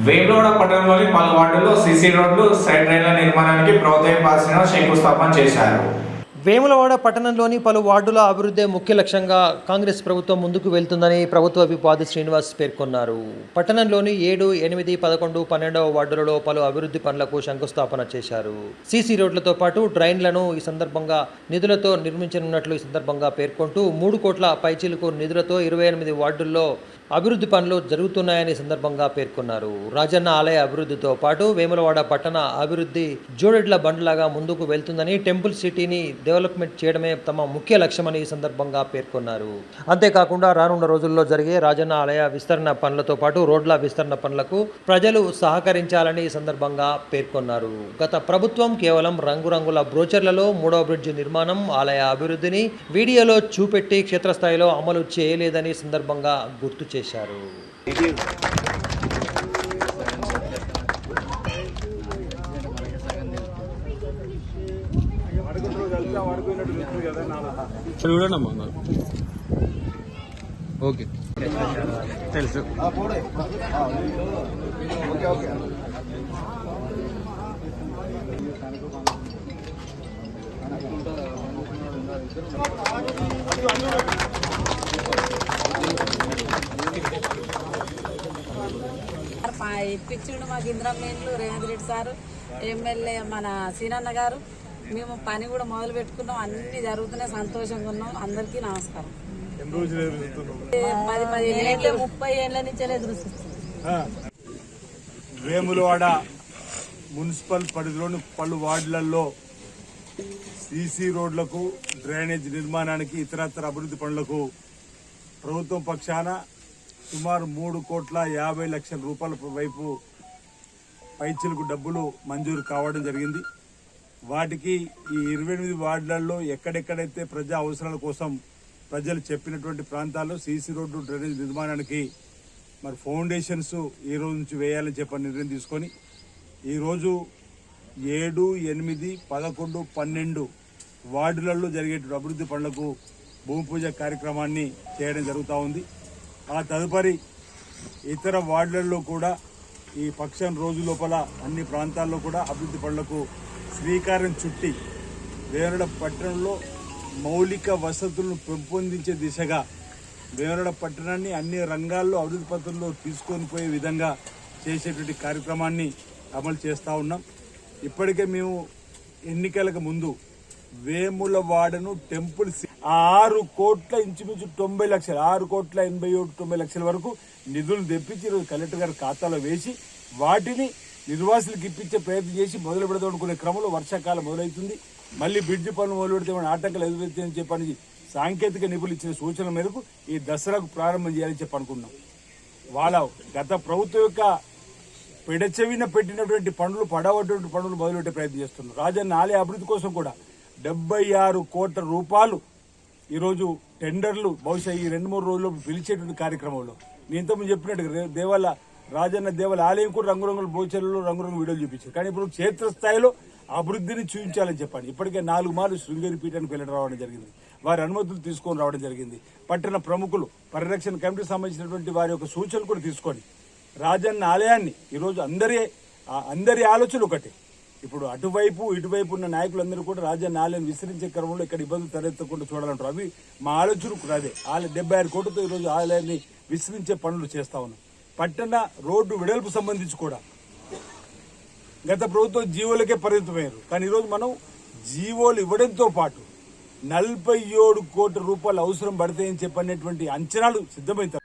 వేములవాడ పట్టణంలోని పలు వార్డుల్లో సీసీ రోడ్లు, సైడ్ రైళ్ల నిర్మాణానికి ప్రభుత్వం శంకుస్థాపన చేశారు. వేములవాడ పట్టణంలోని పలు వార్డుల అభివృద్ధి ముఖ్య లక్ష్యంగా కాంగ్రెస్ ప్రభుత్వం ముందుకు వెళ్తుందని ప్రభుత్వ విప్ ఆది శ్రీనివాస్ పేర్కొన్నారు. పట్టణంలోని 7, 8, 11, 12వ వార్డులలో పలు అభివృద్ధి పనులకు శంకుస్థాపన చేశారు. సీసీ రోడ్లతో పాటు డ్రైన్లను ఈ సందర్భంగా నిధులతో నిర్మించనున్నట్లు ఈ సందర్భంగా పేర్కొంటూ 3 కోట్ల పైచీలకు నిధులతో 28 వార్డుల్లో అభివృద్ధి పనులు జరుగుతున్నాయని సందర్భంగా పేర్కొన్నారు. రాజన్న ఆలయ అభివృద్ధితో పాటు వేములవాడ పట్టణ అభివృద్ధి జోడెడ్ల బండ్లాగా ముందుకు వెళ్తుందని, టెంపుల్ సిటీని డెవలప్మెంట్ చేయడమే తమ ముఖ్య లక్ష్యమని ఈ సందర్భంగా పేర్కొన్నారు. అంతేకాకుండా రానున్న రోజుల్లో జరిగే రాజన్న ఆలయ విస్తరణ పనులతో పాటు రోడ్ల విస్తరణ పనులకు ప్రజలు సహకరించాలని ఈ సందర్భంగా పేర్కొన్నారు. గత ప్రభుత్వం కేవలం రంగురంగుల బ్రోచర్లలో 3వ బ్రిడ్జి నిర్మాణం, ఆలయ అభివృద్ధిని వీడియోలో చూపెట్టి క్షేత్రస్థాయిలో అమలు చేయలేదని సందర్భంగా గుర్తు చేశారు. ఓకే తెలుసు. ఇప్పించిండు మాకు ఇంద్రమేన్లు రేవంత్ రెడ్డి సారు, ఎమ్మెల్యే మన సీనన్న గారు. మేము పని కూడా మొదలు పెట్టుకున్నాం, అన్ని జరుగుతున్నాయి, సంతోషంగా ఉన్నాం. అందరికీ నమస్కారం. 10-15 ఏళ్ళ నుంచే ఎదురు చూస్తున్నాం. వేములవాడ మున్సిపల్ పరిధిలోని పలు వార్డులలో సీసీ రోడ్లకు, డ్రైనేజ్ నిర్మాణానికి, ఇతరత్ర అభివృద్ధి పనులకు ప్రభుత్వం పక్షాన సుమారు 3,50,00,000 రూపాయల వైపు పైచీలకు డబ్బులు మంజూరు కావడం జరిగింది. వాటికి ఈ 28 వార్డులలో ఎక్కడెక్కడైతే ప్రజా అవసరాల కోసం ప్రజలు చెప్పినటువంటి ప్రాంతాల్లో సీసీ రోడ్డు, డ్రైనేజ్ నిర్మాణానికి మరి ఫౌండేషన్స్ ఈ రోజు నుంచి వేయాలని చెప్పని నిర్ణయం తీసుకొని ఈరోజు 7, 8, 11, 12 వార్డులలో జరిగేటువంటి అభివృద్ధి పనులకు భూమి పూజ కార్యక్రమాన్ని చేయడం జరుగుతూ ఉంది. ఆ తదుపరి ఇతర వార్డులలో కూడా ఈ పక్షం రోజు లోపల అన్ని ప్రాంతాల్లో కూడా అభివృద్ధి పనులకు శ్రీకారం చుట్టి వేములవాడ పట్టణంలో మౌలిక వసతులను పెంపొందించే దిశగా వేములవాడ పట్టణాన్ని అన్ని రంగాల్లో అభివృద్ధి పథంలో తీసుకొని పోయే విధంగా చేసేటువంటి కార్యక్రమాన్ని అమలు చేస్తూ ఉన్నాం. ఇప్పటికే మేము ఎన్నికలకు ముందు వేములవాడను టెంపుల్ 6 కోట్ల ఇంచుమించు 90 లక్షలు, 6,87,90,00,000 వరకు నిధులు తెప్పించి ఈరోజు కలెక్టర్ గారి ఖాతాలో వేసి వాటిని నిర్వాసులకు ఇప్పించే ప్రయత్నం చేసి మొదలు పెడదాం అనుకునే క్రమంలో వర్షాకాలం మొదలవుతుంది. మళ్ళీ బ్రిడ్జి పనులు మొదలు పెడితే ఆటంకాలు ఎదురవుతాయని చెప్పని సాంకేతిక నిపుణులు ఇచ్చిన సూచన మేరకు ఈ దసరాకు ప్రారంభం చేయాలని చెప్పి అనుకున్నాం. వాళ్ళ గత ప్రభుత్వం యొక్క పెడచెవిన పెట్టినటువంటి పనులు, పడవటువంటి పనులు మొదలుపెట్టే ప్రయత్నం చేస్తున్నారు. రాజన్న ఆలయ అభివృద్ధి కోసం కూడా 76 కోట్ల రూపాయలు ఈరోజు టెండర్లు బహుశా ఈ 2-3 రోజుల్లో పిలిచేటువంటి కార్యక్రమంలో నేను ఇంతకుముందు చెప్పినట్టుగా రాజన్న దేవాల ఆలయం కూడా రంగురంగుల బోచర్లలో రంగురంగుల వీడియోలు చూపించారు. కానీ ఇప్పుడు క్షేత్రస్థాయిలో అభివృద్ధిని చూపించాలని చెప్పండి. ఇప్పటికే 4 మార్లు శృంగేరి పీఠానికి వెళ్ళడం రావడం జరిగింది, వారి అనుమతులు తీసుకొని రావడం జరిగింది. పట్టణ ప్రముఖులు, పరిరక్షణ కమిటీకి సంబంధించినటువంటి వారి యొక్క సూచనలు కూడా తీసుకొని రాజన్న ఆలయాన్ని ఈరోజు అందరి ఆలోచన ఒకటే. ఇప్పుడు అటువైపు ఇటువైపు ఉన్న నాయకులందరూ కూడా రాజన్న ఆలయాన్ని విస్తరించే క్రమంలో ఇక్కడ ఇబ్బందులు తలెత్తకుండా చూడాలంటారు. అవి మా ఆలోచన అదే. 76 కోట్లతో ఈరోజు ఆలయాన్ని విస్తరించే పనులు చేస్తా ఉన్నాం. పట్టణ రోడ్డు వెడల్పు సంబంధించి కూడా గత ప్రభుత్వం జీవోలకే పరిమితమయ్యారు. కానీ ఈరోజు మనం జీవోలు ఇవ్వడంతో పాటు 47 కోట్ల రూపాయలు అవసరం పడతాయని చెప్పనేటువంటి అంచనాలు సిద్ధమైన